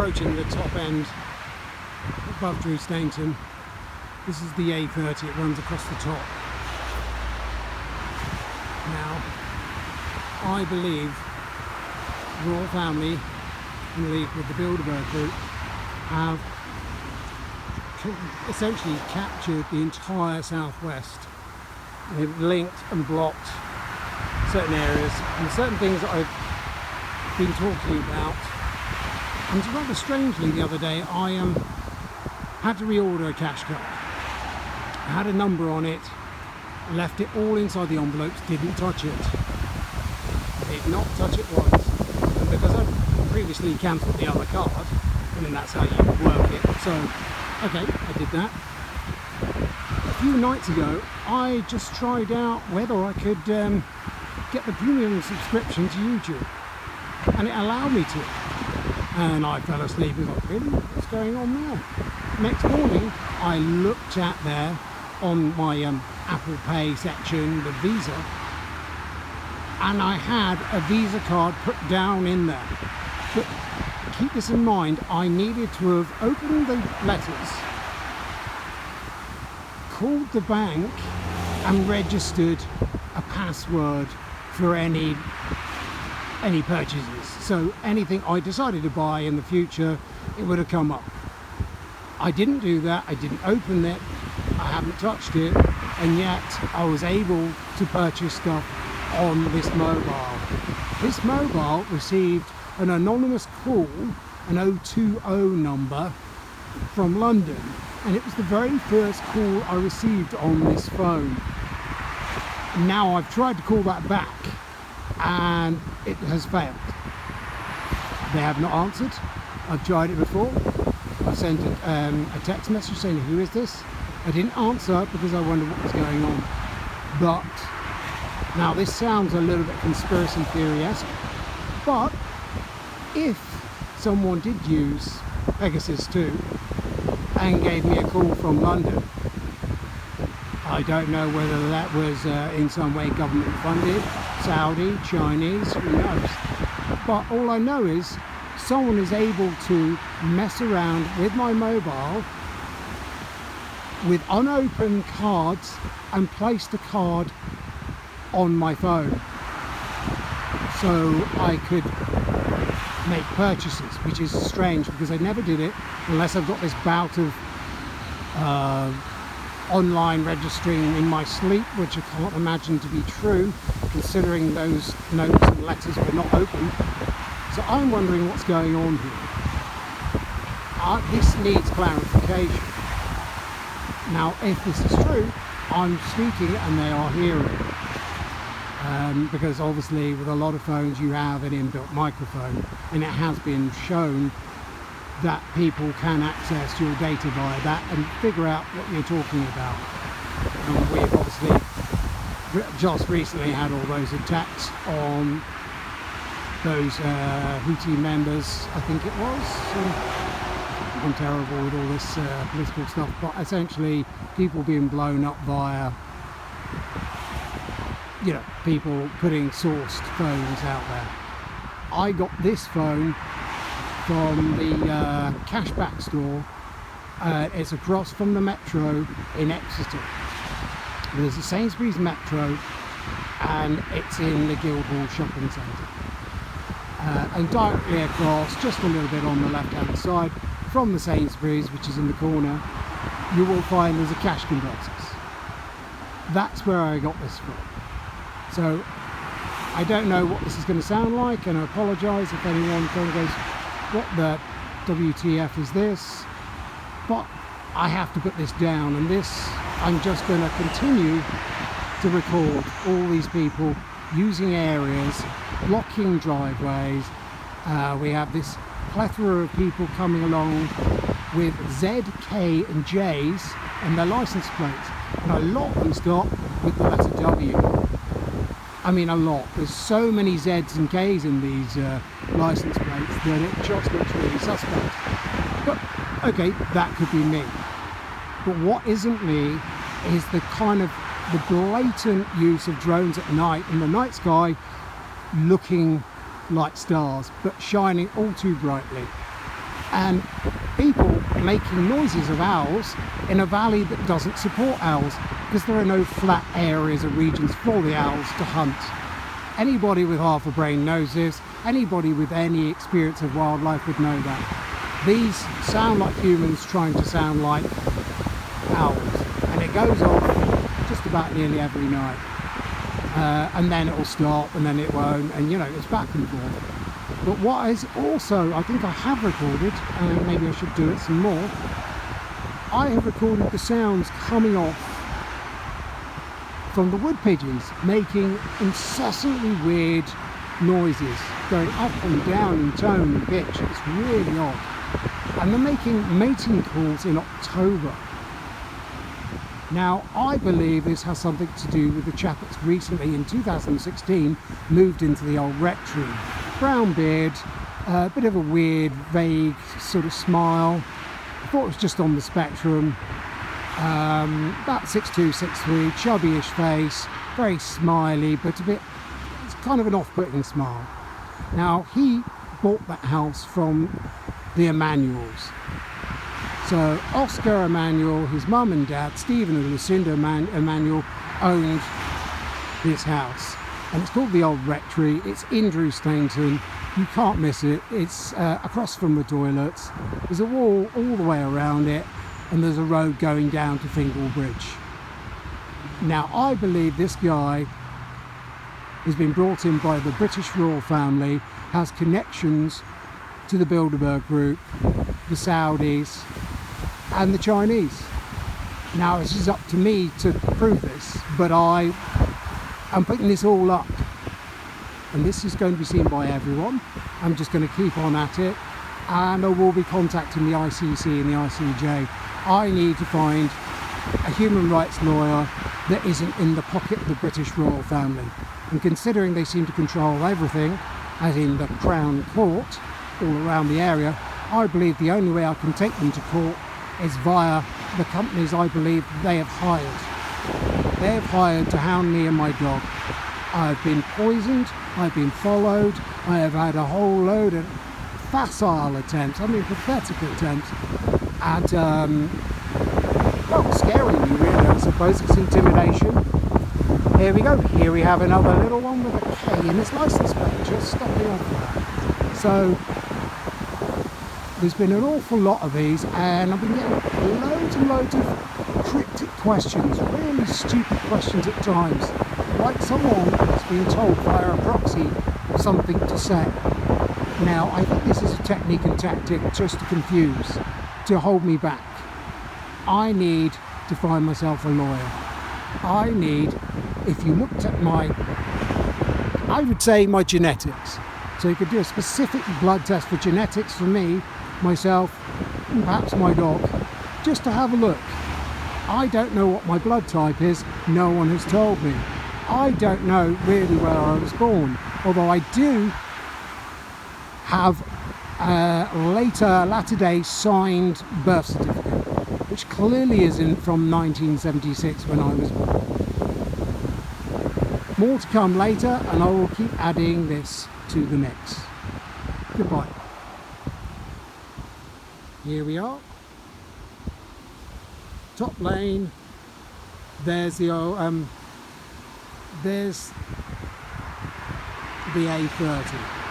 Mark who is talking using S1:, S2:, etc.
S1: approaching the top end above Drew Stainton. This is the A30, it runs across the top. Now, I believe the royal family, in league with the Bilderberg Group, have essentially captured the entire southwest. They've linked and blocked certain areas and certain things that I've been talking about. And rather strangely, the other day I had to reorder a cash card. I had a number on it, left it all inside the envelopes, didn't touch it. Did not touch it once. And because I previously cancelled the other card, I mean that's how you work it. So, okay, I did that. A few nights ago, I just tried out whether I could get the premium subscription to YouTube. And it allowed me to. And I fell asleep and thought, really? What's going on now? Next morning, I looked at there on my Apple Pay section, the Visa, and I had a Visa card put down in there. But keep this in mind, I needed to have opened the letters, called the bank and registered a password for any purchases. So anything I decided to buy in the future, it would have come up. I didn't do that, I didn't open it, I haven't touched it, and yet I was able to purchase stuff on this mobile. This mobile received an anonymous call, an 020 number from London, and it was the very first call I received on this phone. Now I've tried to call that back and it has failed. They have not answered. I've tried it before. I sent a text message saying, who is this? I didn't answer because I wondered what was going on. But now this sounds a little bit conspiracy theory-esque, but if someone did use Pegasus 2 and gave me a call from London, I don't know whether that was in some way government funded, Saudi, Chinese, who knows. But all I know is someone is able to mess around with my mobile with unopened cards and place the card on my phone. So I could make purchases, which is strange because I never did it unless I've got this bout of online registering in my sleep, which I can't imagine to be true considering those notes and letters were not opened. So I'm wondering what's going on here. This needs clarification. Now if this is true, I'm speaking and they are hearing. Because obviously with a lot of phones you have an inbuilt microphone, and it has been shown that people can access your data via that and figure out what you're talking about. And we've obviously just recently had all those attacks on those Houthi members, I think it was. I'm terrible with all this political stuff, but essentially people being blown up via, you know, people putting sourced phones out there. I got this phone from the cashback store. It's across from the Metro in Exeter. There's a Sainsbury's Metro and it's in the Guildhall shopping centre. And directly across, just a little bit on the left hand side from the Sainsbury's, which is in the corner, you will find there's a cash converters. That's where I got this from. So I don't know what this is going to sound like, and I apologise if anyone kind of goes, what the WTF is this? But I have to put this down, and this I'm just going to continue to record all these people using areas, blocking driveways. We have this plethora of people coming along with Z, K and J's and their license plates, and a lot of them stop with the letter W. I mean a lot. There's so many Z's and K's in these license plates that it just looks really suspect. But okay, that could be me. But what isn't me is the kind of the blatant use of drones at night in the night sky, looking like stars but shining all too brightly. and people making noises of owls in a valley that doesn't support owls because there are no flat areas or regions for the owls to hunt. Anybody with half a brain knows this. Anybody with any experience of wildlife would know that. These sound like humans trying to sound like owls, and it goes off just about nearly every night. And then it'll stop, and then it won't, and you know, it's back and forth. But what is also, I think I have recorded, and maybe I should do it some more, I have recorded the sounds coming off from the wood pigeons, making incessantly weird noises, going up and down in tone and pitch. It's really odd. And they're making mating calls in October. Now, I believe this has something to do with the chap that's recently, in 2016, moved into the old rectory. Brown beard, a bit of a weird, vague sort of smile. I thought it was just on the spectrum. About 6'2", 6'3", chubbyish face, very smiley, but it's kind of an off-putting smile. Now, he bought that house from the Emanuels. So Oscar Emanuel, his mum and dad, Stephen and Lucinda Emanuel, owned this house. And it's called the Old Rectory. It's in Drew Stainton. You can't miss it. It's across from the toilets. There's a wall all the way around it, and there's a road going down to Fingal Bridge. Now, I believe this guy has been brought in by the British royal family, has connections to the Bilderberg Group, the Saudis, and the Chinese. Now, this is up to me to prove this, but I am putting this all up, and this is going to be seen by everyone. I'm just going to keep on at it, and I will be contacting the ICC and the ICJ. I need to find a human rights lawyer that isn't in the pocket of the British royal family. And considering they seem to control everything, as in the Crown Court, all around the area, I believe the only way I can take them to court is via the companies I believe they have hired. They have hired to hound me and my dog. I've been poisoned, I've been followed, I have had a whole load of facile attempts, pathetic attempts at, well, scaring me really, I suppose. It's intimidation. Here we go. Here we have another little one with a K in its license plate, just stopping off that. So, there's been an awful lot of these, and I've been getting loads and loads of cryptic questions, really stupid questions at times, like someone that's being told via a proxy something to say. Now, I think this is a technique and tactic just to confuse, to hold me back. I need to find myself a lawyer. I need, if you looked at I would say my genetics. So you could do a specific blood test for genetics for me, myself, and perhaps my dog, just to have a look. I don't know what my blood type is. No one has told me. I don't know really where I was born, although I do have a latter day signed birth certificate, which clearly isn't from 1976 when I was born. More to come later, and I will keep adding this to the mix. Goodbye. Here we are. Top lane. There's the there's the A30.